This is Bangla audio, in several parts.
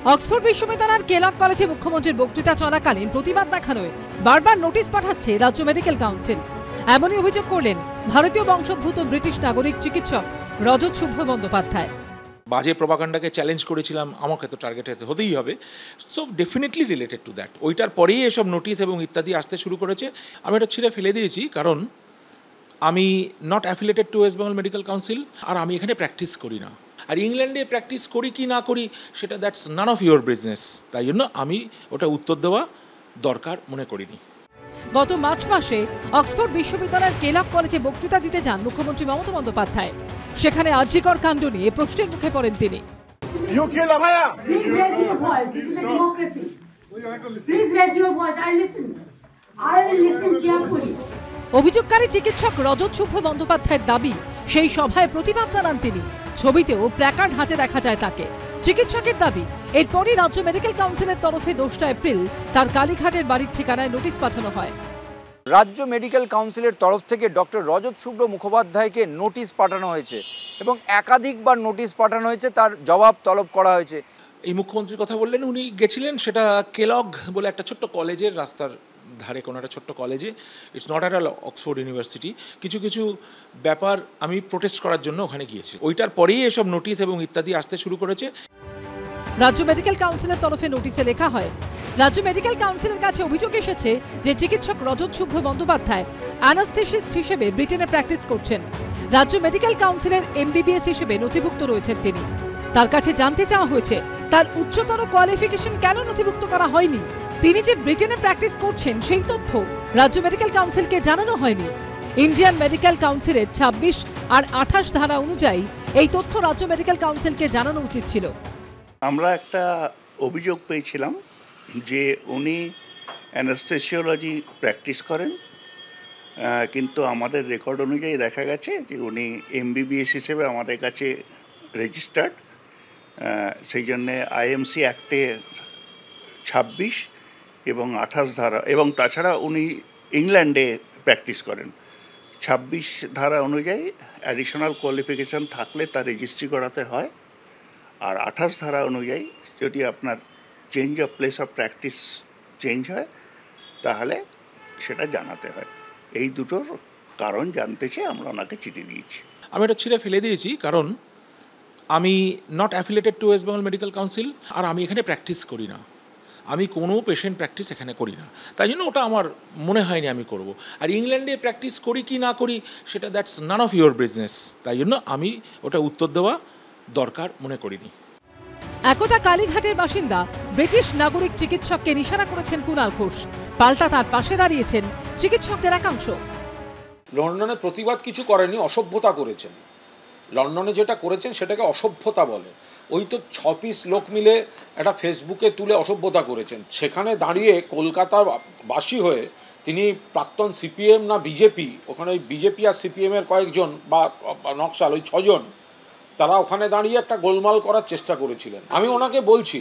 অক্সফোর্ড বিশ্ববিদ্যালয়ের কেলগ কলেজে মুখ্যমন্ত্রীর বক্তৃতা চলাকালীন প্রতিবাদ দেখানোয় বারবার নোটিশ পাঠাচ্ছে রাজ্য মেডিকেল কাউন্সিল। এমনই অভিযোগ করলেন ভারতীয় বংশোদ্ভূত ব্রিটিশ নাগরিক চিকিৎসক রজত শুভ্র বন্দ্যোপাধ্যায়। বাজে প্রপাগান্ডাকে চ্যালেঞ্জ করেছিলাম, আমাকে তো টার্গেট হতেই হবে। So definitely related to that. ওইটার পরেই এসব নোটিশ এবং ইত্যাদি আসতে শুরু করেছে। আমি এটা ছিঁড়ে ফেলে দিয়েছি, কারণ আমি not affiliated to West Bengal medical council, আর আমি এখানে প্র্যাকটিস করি না। আর ইংল্যান্ডে প্র্যাকটিস করি কি না করি সেটা that's none of your business. তাই জন্য আমি ওটা উত্তর দেওয়া দরকার মনে করিনি। গত মার্চ মাসে অক্সফোর্ড বিশ্ববিদ্যালয়ের কেলগ কলেজে বক্তৃতা দিতে যান মুখ্যমন্ত্রী মমতা বন্দ্যোপাধ্যায়। সেখানে আরজিকর কাণ্ড নিয়ে প্রশ্নের মুখে পড়েন তিনি। অভিযোগকারী চিকিৎসক রজত শুভ্র বন্দ্যোপাধ্যায়ের দাবি, সেই সভায় প্রতিবাদ জানান তিনি। ছবিতেও প্ল্যাকার্ড হাতে দেখা যায় তাকে। চিকিৎসকের দাবি, এরপরই রাজ্য মেডিকেল কাউন্সিলের তরফে 2 এপ্রিল তার কালীঘাটের বাড়ির ঠিকানায় নোটিশ পাঠানো হয়। রাজ্য মেডিকেল কাউন্সিলের তরফ থেকে ডক্টর রজত শুভ্র মুখোপাধ্যায়কে নোটিশ পাঠানো হয়েছে এবং একাধিকবার নোটিশ পাঠানো হয়েছে, তার জবাব তলব করা হয়েছে। এই মুখ্যমন্ত্রীর কথা বললেন, উনি গেছিলেন সেটা কেলগ বলে একটা ছোট্ট কলেজের রাস্তার ধারে কোনো একটা ছোট্ট কলেজে। It's not at all Oxford university. কিছু কিছু ব্যাপার আমি প্রোটেস্ট করার জন্য ওখানে গিয়েছি। ওইটার পরেই এসব নোটিশ এবং ইত্যাদি আসতে শুরু করেছে। রাজ্য মেডিকেল কাউন্সিলের তরফে নোটিশে লেখা হয়, রাজ্য মেডিকেল কাউন্সিলের কাছে অভিযোগ এসেছে যে চিকিৎসক রজত শুভ্র বন্দ্যোপাধ্যায় অ্যানাস্থেসিস্ট হিসেবে ব্রিটেনে প্র্যাকটিস করছেন। রাজ্য মেডিকেল কাউন্সিলের MBBS হিসেবে নথিভুক্ত রয়েছেন তিনি। তার কাছে জানতে চাওয়া হয়েছে তার উচ্চতর কোয়ালিফিকেশন কেন নথিভুক্ত করা হয়নি। তিনি যে ব্রিটেনে প্র্যাকটিস করছেন সেই তথ্য রাজ্য মেডিকেল কাউন্সিলকে জানানো হয়নি। ইন্ডিয়ান মেডিকেল কাউন্সিলের 26 আর 28 ধারা অনুযায়ী এই তথ্য রাজ্য মেডিকেল কাউন্সিলকে জানানো উচিত ছিল। আমরা একটা অভিযোগ পেয়েছিলাম যে উনি অ্যানাস্থেসিওলজি প্র্যাকটিস করেন, কিন্তু আমাদের রেকর্ড অনুযায়ী দেখা গেছে যে উনি MBBS হিসেবে আমাদের কাছে রেজিস্টার্ড। সেই জন্যে IMC অ্যাক্টে 26 এবং 28 ধারা, এবং তাছাড়া উনি ইংল্যান্ডে প্র্যাকটিস করেন। 26 ধারা অনুযায়ী অ্যাডিশনাল কোয়ালিফিকেশান থাকলে তা রেজিস্ট্রি করাতে হয়, আর 28 ধারা অনুযায়ী যদি আপনার change of place of practice change হয় তাহলে সেটা জানাতে হয়। এই দুটোর কারণ জানতে চেয়ে আমরা ওনাকে চিঠি দিয়েছি। আমি এটা ছিঁড়ে ফেলে দিয়েছি, কারণ আমি not affiliated to West Bengal medical council, আর আমি এখানে প্র্যাকটিস করি না। আমি কোনো পেশেন্ট প্র্যাকটিস এখানে করি না, তাই জন্য ওটা আমার মনে হয়নি আমি করব। আর ইংল্যান্ডে প্র্যাকটিস করি কি না করি সেটা that's none of your business. তাই জন্য আমি ওটা উত্তর দেওয়া দরকার মনে করিনি। একদা কালীঘাটের বাসিন্দা ব্রিটিশ নাগরিক চিকিৎসককে নিশানা করেছেন কুণাল ঘোষ। পাল্টা তার পাশে দাঁড়িয়েছেন চিকিৎসকদের একাংশ। লন্ডনে প্রতিবাদ কিছু করেনি, অসভ্যতা করেছেন। লন্ডনে যেটা করেছেন সেটাকে অসভ্যতা বলে। ওই তো 6 পিস লোক মিলে একটা ফেসবুকে তুলে অসভ্যতা করেছেন। সেখানে দাঁড়িয়ে কলকাতার বাসী হয়ে তিনি প্রাক্তন CPM না বিজেপি, ওখানে ওই বিজেপি আর CPM-এর কয়েকজন বা নকশাল ওই 6 জন, তারা ওখানে দাঁড়িয়ে একটা গোলমাল করার চেষ্টা করেছিলেন। আমি ওনাকে বলছি,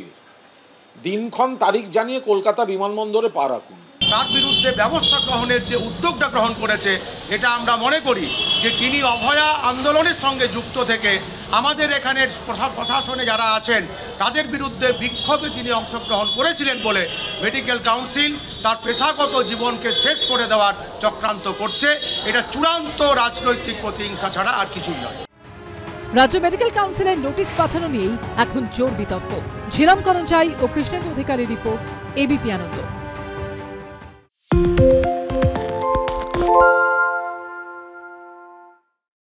দিনক্ষণ তারিখ জানিয়ে কলকাতা বিমানবন্দরে পা রাখুন। তার বিরুদ্ধে ব্যবস্থা গ্রহণের যে উদ্যোগটা গ্রহণ করেছে, এটা আমরা মনে করি যে তিনি অভয়া আন্দোলনের সঙ্গে যুক্ত থেকে আমাদের এখানের প্রশাসনে যারা আছেন তাদের বিরুদ্ধে বিক্ষোভে তিনি অংশগ্রহণ করেছিলেন বলে মেডিকেল কাউন্সিল তার পেশাগত জীবনকে শেষ করে দেওয়ার চক্রান্ত করছে। এটা চূড়ান্ত রাজনৈতিক প্রতিহিংসা ছাড়া আর কিছুই নয়। রাজ্য মেডিকেল কাউন্সিলের নোটিশ পাঠানো নিয়েই এখন জোর বিতর্ক। ঝিরাম করঞ্জাই ও কৃষ্ণেন্দু অধিকারীর রিপোর্ট, ABP আনন্দ।